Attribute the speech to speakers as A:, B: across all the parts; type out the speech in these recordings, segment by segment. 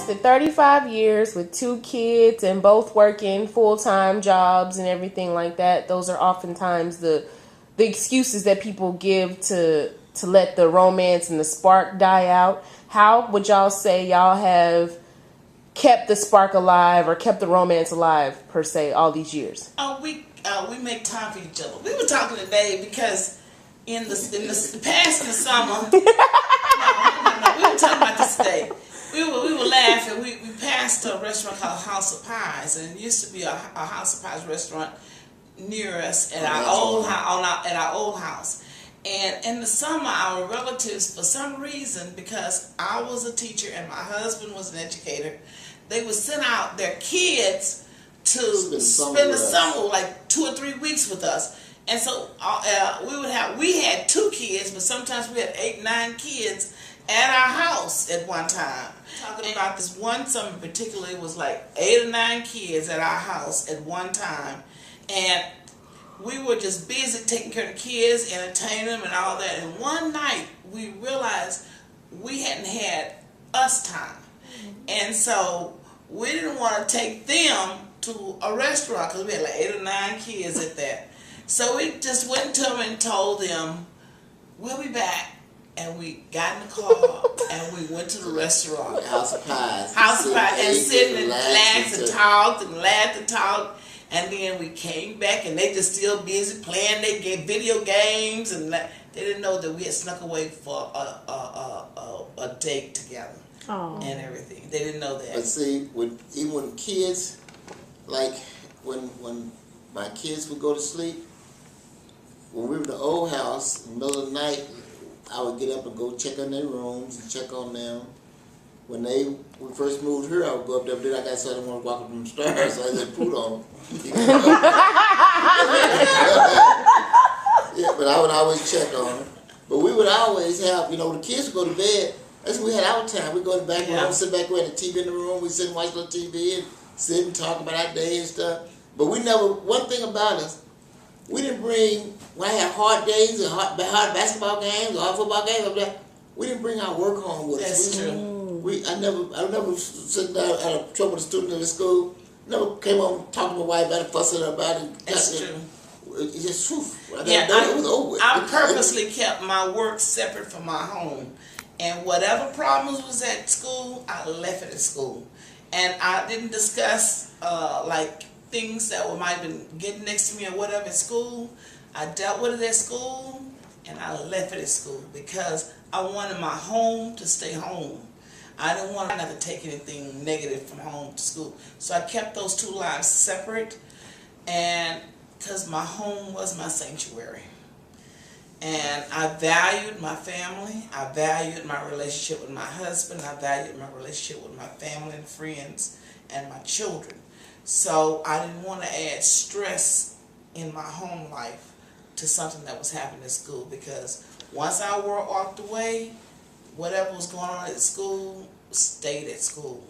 A: lasted 35 years with 2 kids and both working full-time jobs and everything like that. Those are oftentimes the excuses that people give to let the romance and the spark die out. How would y'all say y'all have kept the spark alive or kept the romance alive, per se, all these years?
B: We make time for each other. We were talking today because in the past in the summer, no, we were talking about this today. We were laughing. We passed a restaurant called House of Pies, and it used to be a House of Pies restaurant near us at our old house. And in the summer, our relatives, for some reason, because I was a teacher and my husband was an educator, they would send out their kids to spend the summer, like 2 or 3 weeks with us. And so we had 2 kids, but sometimes we had 8, 9 kids at our house at one time. Talking about this one summer in particular, it was like 8 or 9 kids at our house at one time. And we were just busy taking care of the kids, entertaining them and all that. And one night we realized we hadn't had us time. And so we didn't want to take them to a restaurant because we had like 8 or 9 kids at that. So we just went to them and told them, we'll be back. And we got in the car and we went to the restaurant.
C: House of Pies.
B: House of Pies. And sitting and relaxed and talked and laughed and talked. And then we came back and they just still busy playing their video games. And they didn't know that we had snuck away for a date together.
A: Aww.
B: And everything. They didn't know that.
C: But see, even when kids, like when my kids would go to sleep, when we were in the old house, in the middle of the night, I would get up and go check on their rooms and check on them. When we first moved here, I would go up there, but then I got so I didn't want to walk up them stairs, so I just put on them. Yeah, but I would always check on them. But we would always have, the kids would go to bed. That's when we had our time. We'd go to the back room, sit back, we had the TV in the room, we'd sit and watch a little TV and sit and talk about our day and stuff. But we never, one thing about us, we didn't bring, when I had hard days or hard basketball games or hard football games, we didn't bring our work home with us.
B: That's true.
C: I never sitting down at a trouble with a student in the school. Never came home talking to my wife about it, fussing about it.
B: That's true.
C: It's just truth.
B: I purposely kept my work separate from my home. And whatever problems was at school, I left it at school. And I didn't discuss like things that might have been getting next to me or whatever at school. I dealt with it at school and I left it at school because I wanted my home to stay home. I didn't want to take anything negative from home to school. So I kept those 2 lives separate, and because my home was my sanctuary. And I valued my family. I valued my relationship with my husband. I valued my relationship with my family and friends and my children. So I didn't want to add stress in my home life to something that was happening at school, because once I walked away, whatever was going on at school stayed at school.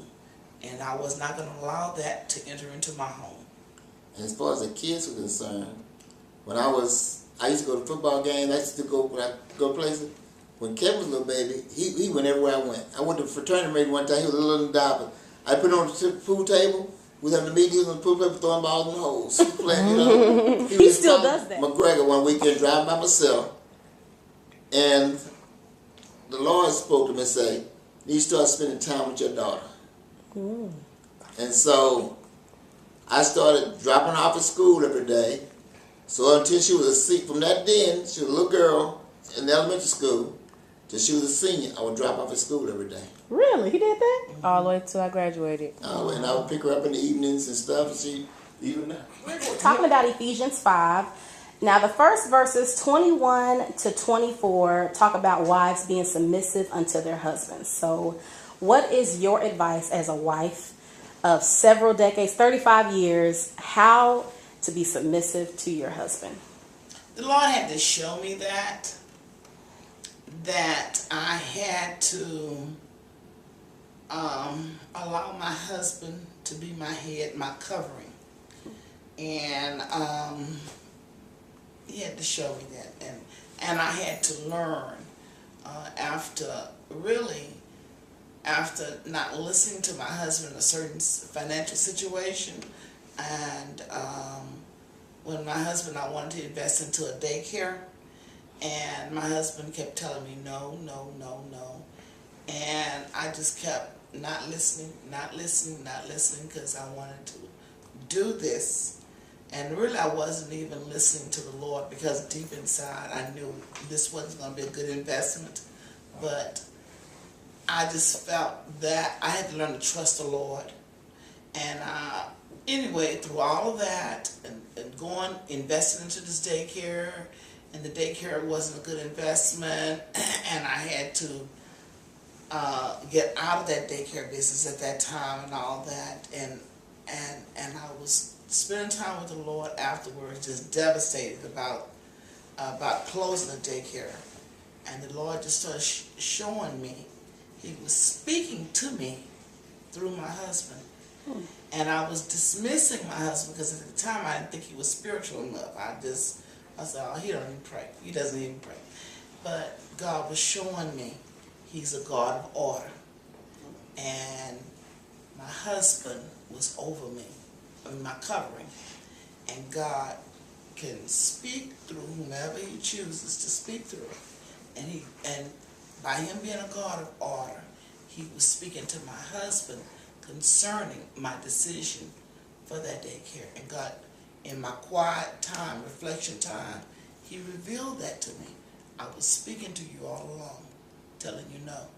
B: And I was not going to allow that to enter into my home.
C: And as far as the kids were concerned, when I used to go to football games. I used to go when I go places. When Kemp was a little baby, he went everywhere I went. I went to fraternity meeting one time. He was a little diaper. I put him on the pool table. We was having a meeting. He was on the pool table throwing balls in the holes. Playing,
A: He still does that.
C: McGregor one weekend driving by myself, and the Lord spoke to me and said, "You start spending time with your daughter." And so I started dropping her off at school every day. So until she was a senior, from that then, she was a little girl in the elementary school, till she was a senior, I would drop off at school every day.
A: Really? He did that? All the way till I graduated.
C: And I would pick her up in the evenings and stuff, and she, even now.
A: Talking about Ephesians 5, now the first verses 21 to 24 talk about wives being submissive unto their husbands. So what is your advice as a wife of several decades, 35 years, how to be submissive to your husband?
B: The Lord had to show me that I had to allow my husband to be my head, my covering. And he had to show me that. And I had to learn after after not listening to my husband in a certain financial situation, and when my husband, I wanted to invest into a daycare, and my husband kept telling me no, no, no, no, and I just kept not listening, because I wanted to do this, and really I wasn't even listening to the Lord, because deep inside I knew this wasn't going to be a good investment, but I just felt that I had to learn to trust the Lord. And anyway, through all of that, and going, investing into this daycare, and the daycare wasn't a good investment, and I had to get out of that daycare business at that time and all that, and I was spending time with the Lord afterwards, just devastated about closing the daycare, and the Lord just started showing me. He was speaking to me through my husband. And I was dismissing my husband because at the time I didn't think he was spiritual enough. I said, oh, he don't even pray. He doesn't even pray. But God was showing me he's a God of order. And my husband was over me, my covering. And God can speak through whomever he chooses to speak through. And by him being a God of order, he was speaking to my husband concerning my decision for that daycare. And God, in my quiet time, reflection time, he revealed that to me. I was speaking to you all along, telling you no.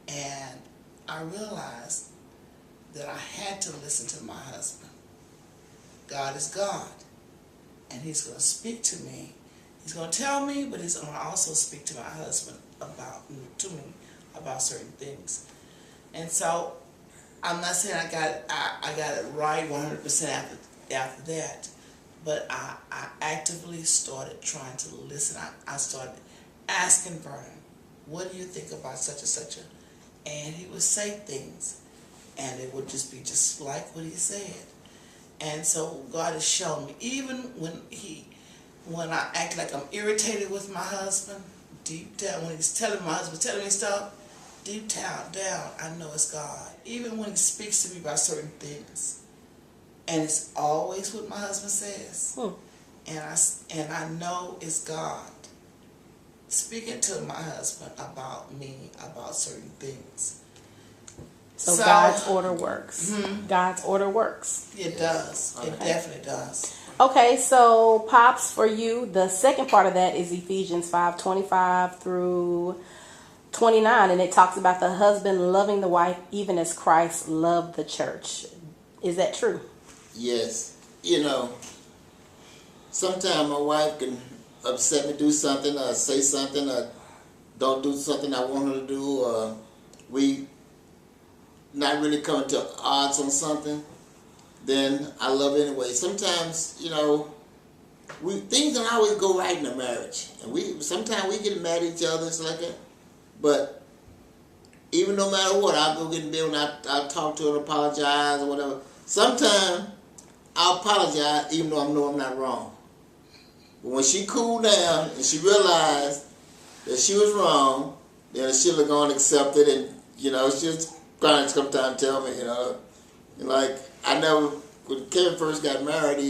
B: And I realized that I had to listen to my husband. God is God, and he's going to speak to me. He's going to tell me, but he's going to also speak to my husband about certain things. And so I'm not saying I got it right 100% after that, but I actively started trying to listen. I started asking Vernon, what do you think about such and such a, and he would say things, and it would just be just like what he said. And so God has shown me, even when I act like I'm irritated with my husband, deep down, when he's telling me stuff, deep down, I know it's God. Even when he speaks to me about certain things, and it's always what my husband says, and I know it's God speaking to my husband about me, about certain things.
A: So God's order works. God's order works.
B: It does. Okay. It definitely does.
A: Okay, so Pops, for you, the second part of that is Ephesians 5:25 through 29, and it talks about the husband loving the wife even as Christ loved the church. Is that true?
C: Yes. You know, sometimes my wife can upset me, do something, or say something, or don't do something I want her to do, or we not really coming to odds on something, then I love it anyway. Sometimes, you know, things don't always go right in a marriage, and sometimes we get mad at each other and stuff like that. But even no matter what, I'll go get in bed and I'll talk to her and apologize or whatever. Sometimes I'll apologize even though I know I'm not wrong. But when she cooled down and she realized that she was wrong, then she'll go and accept it, and you know, she'll try to come down and tell me, you know. And like, when Kevin first got married,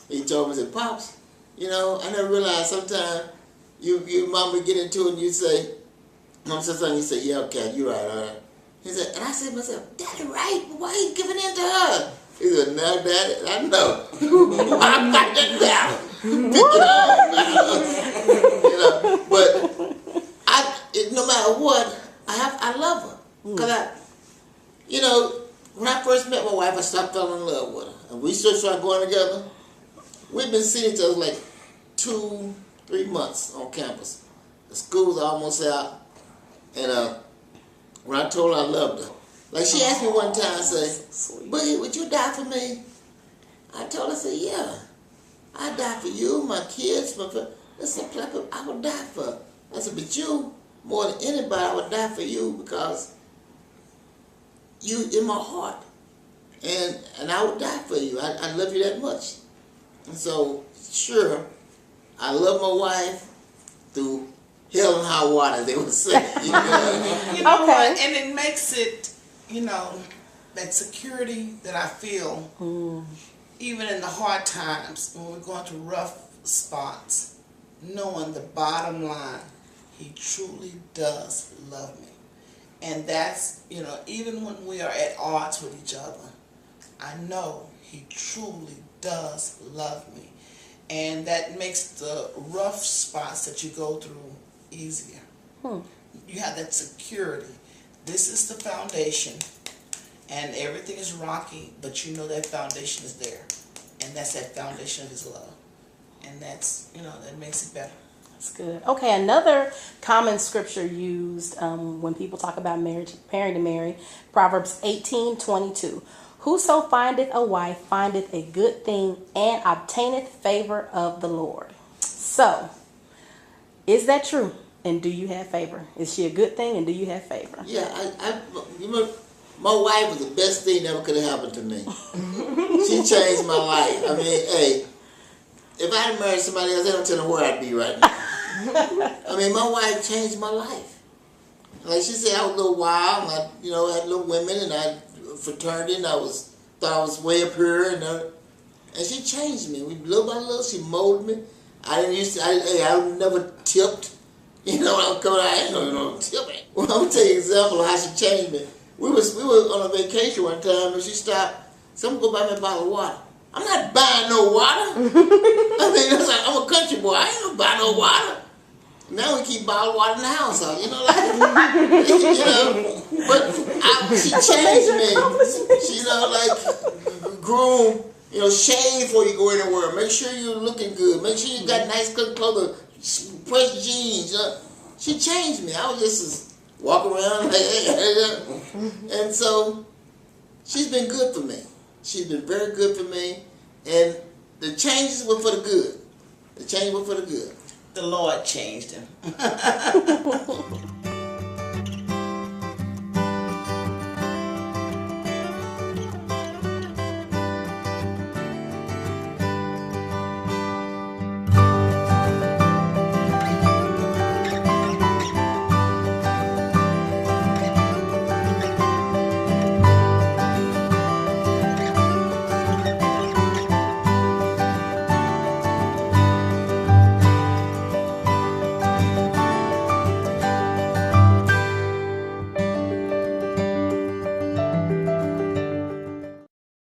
C: he told me, he said, Pops, you know, I never realized sometimes you mama get into it and you say, Mom said something, you say, yeah, okay, you're right, all right. He said, and I said to myself, Daddy, right, but why are you giving in to her? He said, no, Daddy, I know. I'm not that down. You know, but no matter what, I love her. Because you know, when I first met my wife, I started falling in love with her. And we still started going together. We've been seeing each other like 2-3 months on campus. The school's almost out. And when I told her I loved her, like she asked me one time, say, Boogie, would you die for me? I told her, I said, yeah, I'd die for you, my kids, I would die for her. I said, but you, more than anybody, I would die for you because you in my heart. And I would die for you. I love you that much. And so, sure, I love my wife through hell and high water, they would say. You know?
B: You know
A: Okay.
B: what? And it makes it, you know, that security that I feel, even in the hard times, when we're going through rough spots, knowing the bottom line, he truly does love me. And that's, you know, even when we are at odds with each other, I know he truly does love me. And that makes the rough spots that you go through easier. You have that security. This is the foundation, and everything is rocky, but you know that foundation is there. And that's that foundation of his love. And that's, you know, that makes it better.
D: That's good. Okay, another common scripture used when people talk about marriage, preparing to marry, Proverbs 18:22. Whoso findeth a wife findeth a good thing and obtaineth favor of the Lord. So, is that true? And do you have favor? Is she a good thing and do you have favor?
C: Yeah, you know, my wife was the best thing that ever could have happened to me. She changed my life. I mean, hey, if I had married somebody else, I don't tell them where I'd be right now. I mean, my wife changed my life. Like she said, I was a little wild, and I, you know, had little women, and I fraternity, and thought I was way up here, and she changed me. We little by little, she molded me. I never tipped. You know, I didn't know tipping. Well, I'm gonna tell you an example of how she changed me. We were on a vacation one time, and she stopped. Someone go buy me a bottle of water. I'm not buying no water. I mean, it's like, I'm a country boy. I ain't gonna buy no water. Now we keep bottled water in the house, you know, like, you know. But she changed me. She, you know, like, groom, you know, shave before you go anywhere. Make sure you're looking good. Make sure you got nice clothes, fresh jeans. She changed me. I was just walk around like, hey. And so she's been good for me. She's been very good for me. And the changes were for the good. The changes were for the good.
B: The Lord changed him.